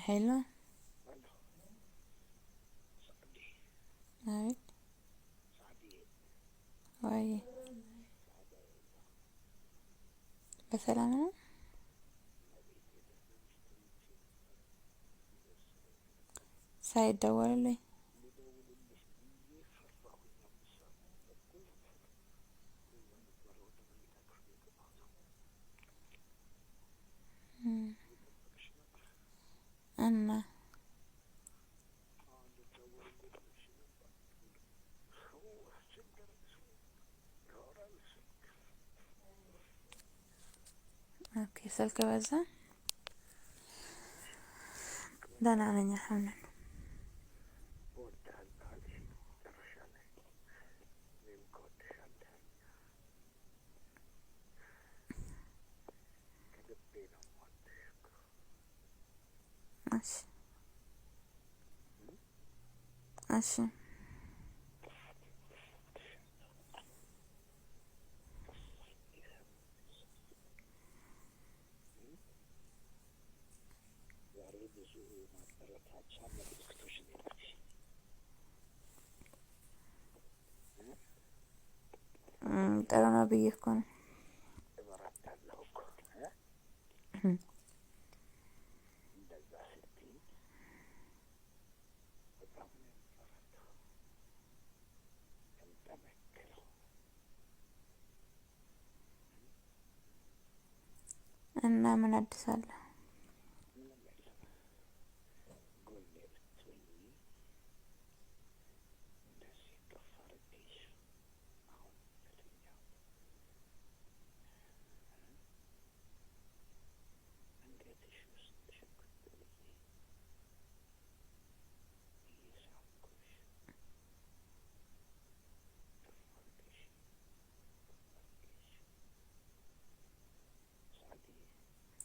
hello. Right. Why? በሰላም ነው? ሳይደወልልኝ እና ኦኬ ስልክ በዛ ደህና ነኝ አሁን እሺ ጥሩ ነው ብዬ እኮ ነው እና ምን አዲስ አለ?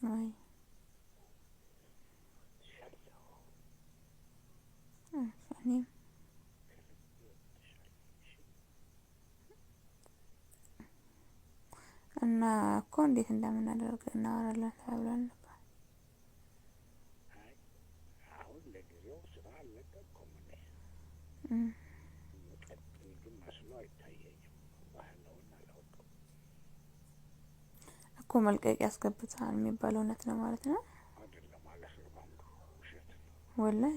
አይ እኔም እና እኮ እንዴት እንደምናደርግ እናወራለን ተብለን ነበር። እኮ መልቀቂያ ያስገብታል የሚባለው እውነት ነው ማለት ነው? ወላሂ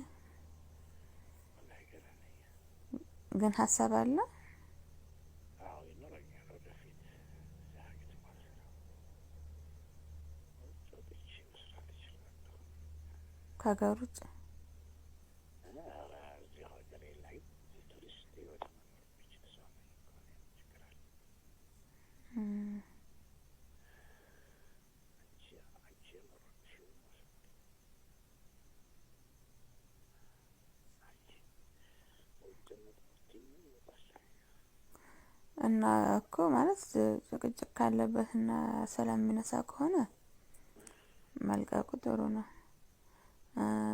ግን ሀሳብ አለ ከሀገር ውጭ እና እኮ ማለት ጭቅጭቅ ካለበትና ሰላም የሚነሳ ከሆነ መልቀቁ ጥሩ ነው።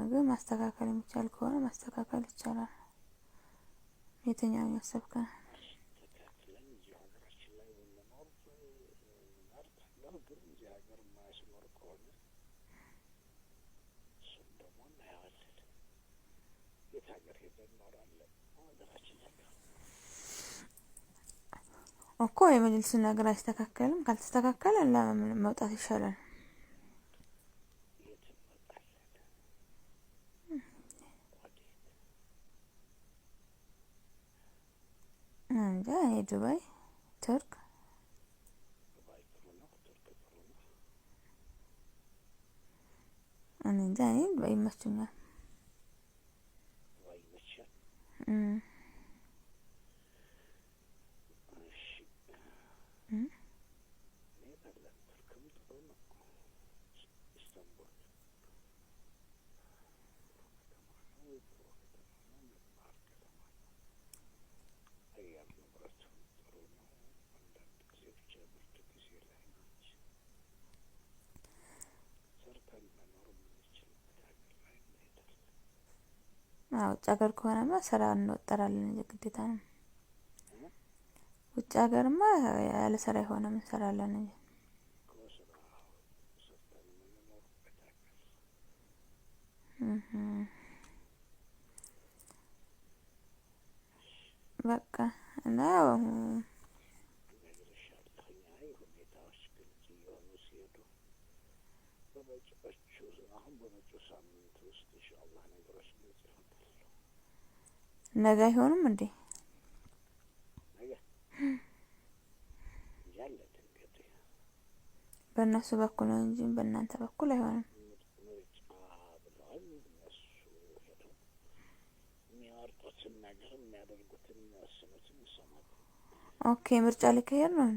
ግን ማስተካከል የሚቻል ከሆነ ማስተካከል ይቻላል። የትኛውን ያሰብከው? እኮ የመጅልስ ነገር አይስተካከልም። ካልተስተካከለ ለምን መውጣት ይሻላል? እንጃ ዱባይ ቱርክ እንጃ ዱባይ ይመችኛል። ውጭ ሀገር ከሆነማ ስራ እንወጠራለን ግዴታ ነው። ውጭ ሀገርማ ያለ ስራ አይሆንም እንሰራለን እንጂ በቃ ነው ነገ አይሆንም እንዴ? በእነሱ በኩል ነው እንጂ በእናንተ በኩል አይሆንም። ኦኬ ምርጫ ሊካሄድ ነው።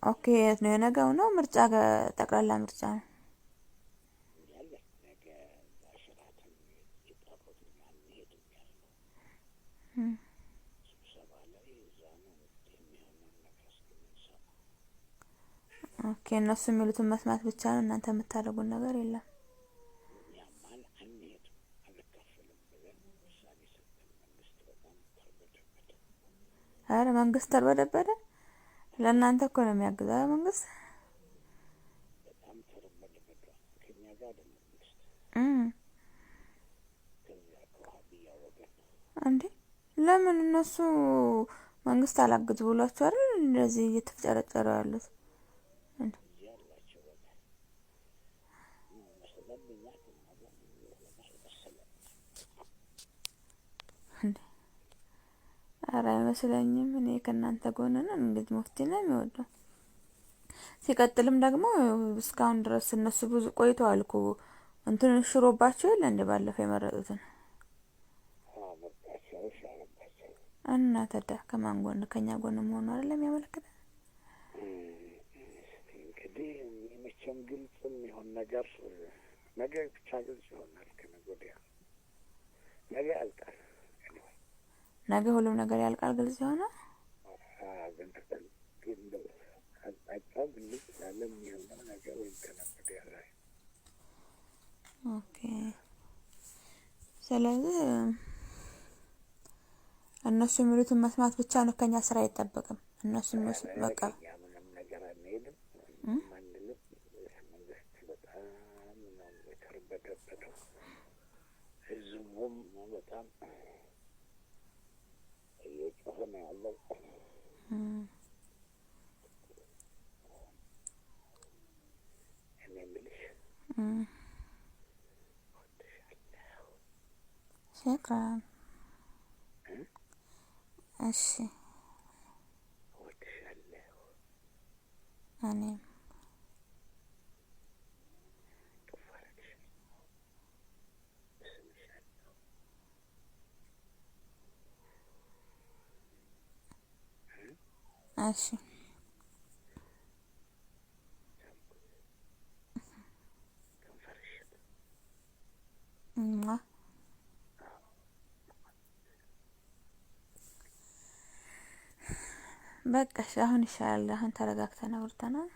ኦኬ የት ነው? የነገው ነው ምርጫ? ጠቅላላ ምርጫ ነው። ኦኬ እነሱ የሚሉትን መስማት ብቻ ነው። እናንተ የምታደርጉት ነገር የለም። አረ መንግስት ተርበደበደ። ለእናንተ እኮ ነው የሚያግዛው መንግስት። እንዴ ለምን እነሱ መንግስት አላግዝ ብሏቸው አይደል እንደዚህ እየተጨረጨሩ ያሉት? አረ አይመስለኝም። እኔ ከእናንተ ጎን ነን። እንግዲህ ሙፍቲ ነው የሚወደው። ሲቀጥልም ደግሞ እስካሁን ድረስ እነሱ ብዙ ቆይተዋል እኮ እንትን ሽሮባቸው የለ እንደ ባለፈው የመረጡትን እና ታዲያ ከማን ጎን? ከኛ ጎን መሆኑ አይደለም ያመለክታል። እንግዲህ የመቼም ግልጽ የሚሆን ነገር ነገ ብቻ ግልጽ ይሆናል። ከነገ ወዲያ ነገ ያልቃል። ነገ ሁሉም ነገር ያልቃል፣ ግልጽ ይሆናል። ኦኬ ስለዚህ እነሱ የሚሉትን መስማት ብቻ ነው። ከኛ ስራ አይጠበቅም። እነሱ በቃ በጣም እየጮኸ ነው ያለው። እኔ የምልሽ ሽክራን። እሺ እወድሻለሁ። እኔም እሺ በቃ አሁን ይሻላል። አሁን ተረጋግተን አውርተናል።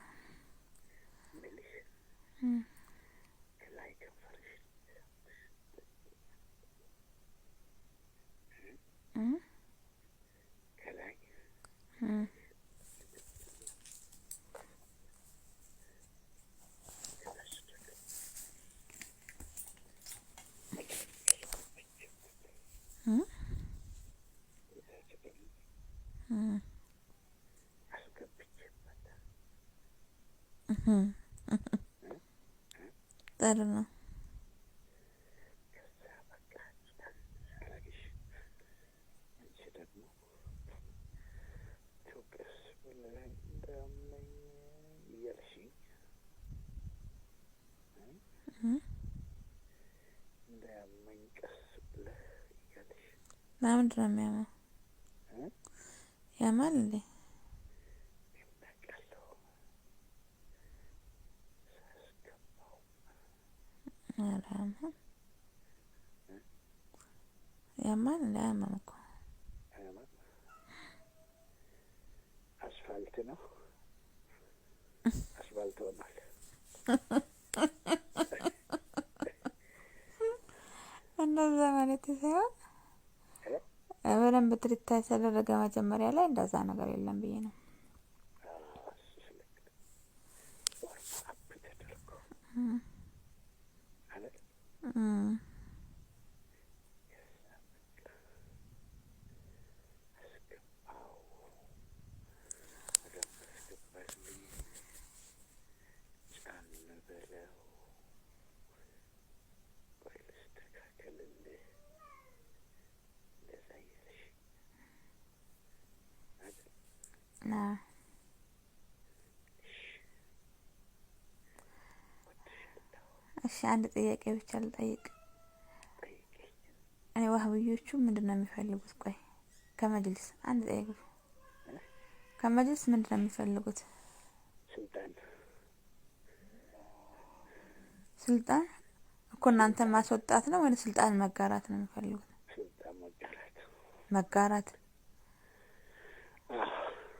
ጥሩ ነው። ለምንድን ነው የሚያመው? ያማል እንዴ? ያማል እንዴ? አያመም እኮ አስፋልት ነው። አስፋልት ሆኗል። እንደዛ ማለት ሳይሆን በደንብ ትሪት የተደረገ መጀመሪያ ላይ እንደዛ ነገር የለም ብዬ ነው። እሺ አንድ ጥያቄ ብቻ ልጠይቅ። እኔ ዋህብዮቹ ምንድነው የሚፈልጉት? ቆይ ከመጅልስ አንድ ጥያቄ። ከመጅልስ ምንድነው የሚፈልጉት? ስልጣን እኮ እናንተ ማስወጣት ነው ወይ ስልጣን መጋራት ነው የሚፈልጉት? ስልጣን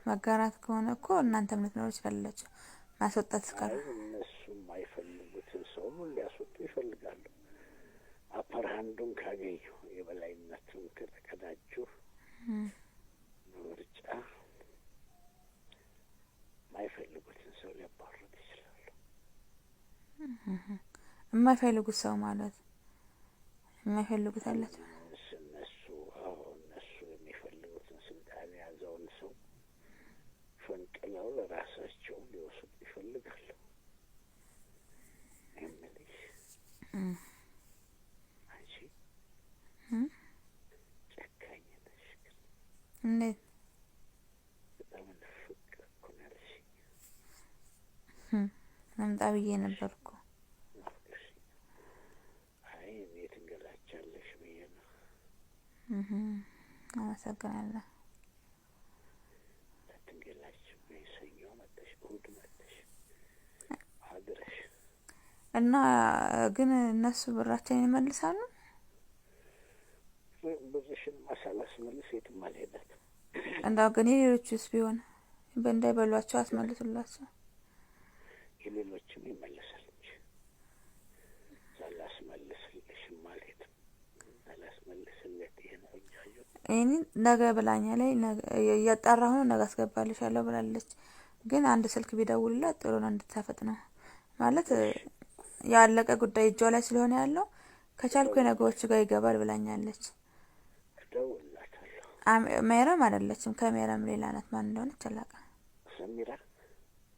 መጋራት ከሆነ እኮ እናንተ ልትኖሩ ትችላላችሁ። ማስወጣት እስካለ እነሱም አይፈልጉትን ሰው ሊያስወጡ ይፈልጋሉ። አፐርሃንዱን ካገኙ የበላይነቱን ከተቀዳጁ ምርጫ ማይፈልጉትን ሰው ሊያባርሩት ይችላሉ። የማይፈልጉት ሰው ማለት የማይፈልጉት አላቸው። እነሱ የሚፈልጉትን ስልጣን የያዘውን ሰው ፈንቅለው ለራሳቸው ሊወስዱ ይፈልጋሉ። እምልሽ አንቺ ጨካኝ ነሽ። እንዴት በጣም ፍቅር እኮ ነው ያልሽኝ። መምጣ ብዬ ነበርኩ። አይ እኔ ትንገላቻለሽ ብዬ ነው። አመሰግናለሁ። እና ግን እነሱ ብራቸውን ይመልሳሉ። ብርሽን ማሳላስመልስ የትም አልሄዳትም። እንዳው ግን የሌሎቹስ ቢሆን እንዳይበሏቸው አስመልሱላቸው። የሌሎችም ይመልሳል እንጂ ሳላስመልስልሽም አልሄድም። ሳላስመልስለት ይሄን አውጃለሁ። እኔ ነገ ብላኛለች። እያጣራሁ ነው፣ ነገ አስገባልሻለሁ ብላለች። ግን አንድ ስልክ ቢደውልላት ጥሩ ነው እንድታፈጥነው ማለት ያለቀ ጉዳይ እጇ ላይ ስለሆነ ያለው ከቻልኩ የነገዎቹ ጋር ይገባል ብላኛለች። ሜራም አይደለችም፣ ከሜራም ሌላ ናት። ማን እንደሆነች አላውቅም። ሰሚራ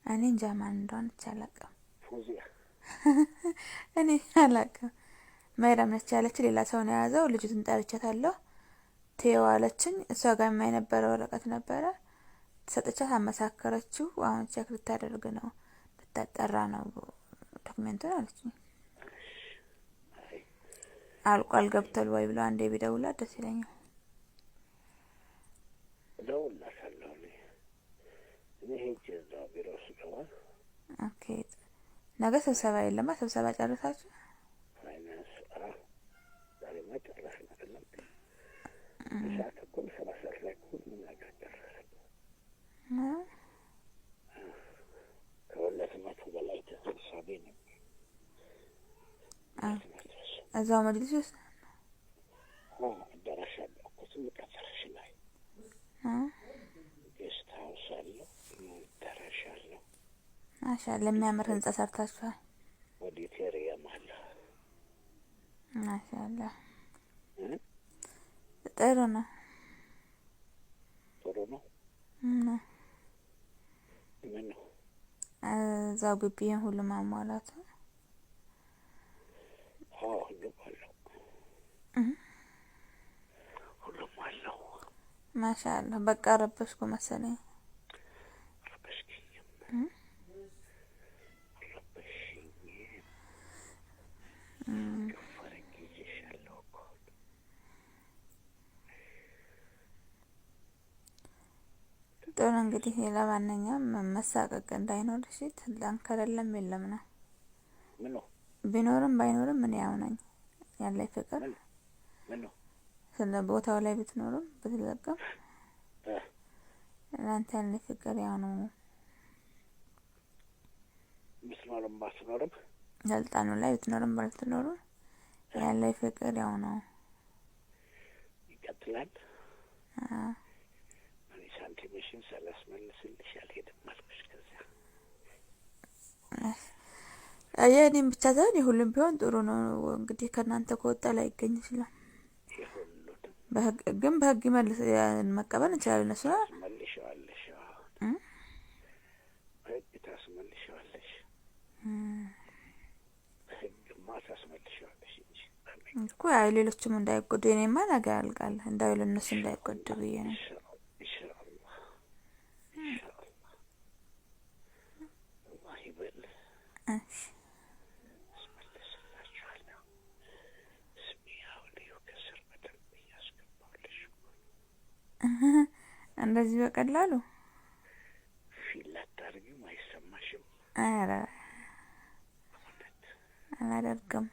እኔ እንጃ ማን እንደሆነች አላውቅም። ፉዚያ እኔ አላውቅም። ሜራም ነች ያለች፣ ሌላ ሰው ነው የያዘው። ልጅቱን ጠርቻታለሁ ተይው አለችኝ። እሷ ጋር የማይነበረ ወረቀት ነበረ ተሰጥቻት አመሳከረችው። አሁን ቼክ ልታደርግ ነው፣ ልታጠራ ነው ዶክመንቱን አለችኝ። አልቋል ገብቷል ወይ ብሎ አንዴ ቢደውላት ደስ ይለኛል። እደውልላታለሁ እኔ ሄጄ እዛው ቢሮ ስገባ። ኦኬ ነገ ስብሰባ የለማ? ስብሰባ ጨርሳችሁ? ፋይናንስ ዛሬማ ጨረስን አይደለም? ሰዓት እኮ 7 ሰዓት ላይ ሁሉም ነገር ጨረስን። ከሁለት መቶ በላይ ተሰብሳቢ ነው። እዛው መጅሊስ ውስጥ አዳራሽ አለ እኮ ትልቅ አዳራሽ ላይ ጌስት ሀውስ አለ፣ አዳራሽ አለ። ማሻአላህ የሚያምር ህንጻ ሰርታችኋል። ኦዲቶሪየም አለ። ማሻአላህ ጥሩ ነው። ጥሩ ነው። ምን ነው እዛው ግቢውን ሁሉ ማሟላቱ? ሁሉም አለው። ሁሉም አለው። ማሻአላህ በቃ ረበሽኩ መሰለኝ። ረበሽኝ ገፈረኝ ይዤሻለሁ እኮ። ጥሩ እንግዲህ ለማንኛውም መሳቀቅ እንዳይኖር እሺ። ትላንት ከሌለም የለም ነው። ምን ነው ቢኖርም ባይኖርም ምን ያው ነኝ ያለኝ ፍቅር ምን ነው ስለ ቦታው ላይ ብትኖርም ብትለቀም እናንተ ያለኝ ፍቅር ያው ነው። ብትኖርም ባትኖርም ስልጣኑ ላይ ብትኖርም ባትኖርም ያለኝ ፍቅር ያው ነው፣ ይቀጥላል። ሳንቲሜሽን ሳላስመልስልሽ አልሄድም አልኩሽ። ከዚያ የእኔም ብቻ ሳይሆን የሁሉም ቢሆን ጥሩ ነው። እንግዲህ ከእናንተ ከወጣ ላይ ይገኝ ይችላል። ግን በህግ ይመልስ መቀበል እንችላለን። እነሱ ታስመልሸዋለሽ፣ በህግ ታስመልሸዋለሽ፣ በህግማ ታስመልሸዋለሽ እንጂ እኮ ያው ሌሎችም እንዳይጎዱ የኔማ ነገር ያልቃል እንዳይሉ እነሱ እንዳይጎዱ ብዬ ነው። ኢንሻአላህ ኢንሻአላህ አላህ ይበል። እሺ እንደዚህ በቀላሉ ፊል አታርጊም፣ አይሰማሽም? ኧረ አላደርግም።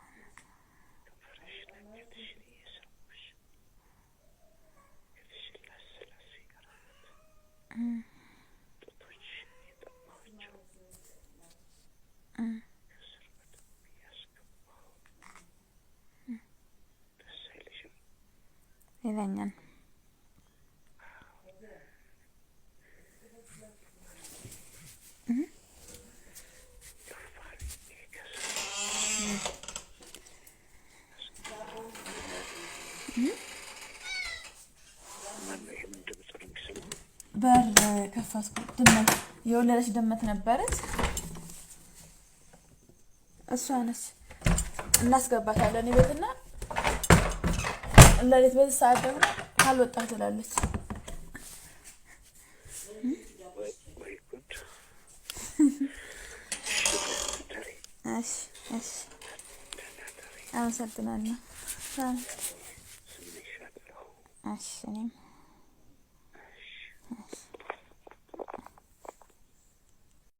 ይለኛል በር ከፈትኩ። ድመት የወለደች ድመት ነበረች። እሷ ነች። እናስገባታለን ቤትና ለሊት በዚህ ሰዓት ደግሞ ካልወጣህ ትላለች። እሺ እሺ፣ አመሰግናለሁ። እሺ እኔም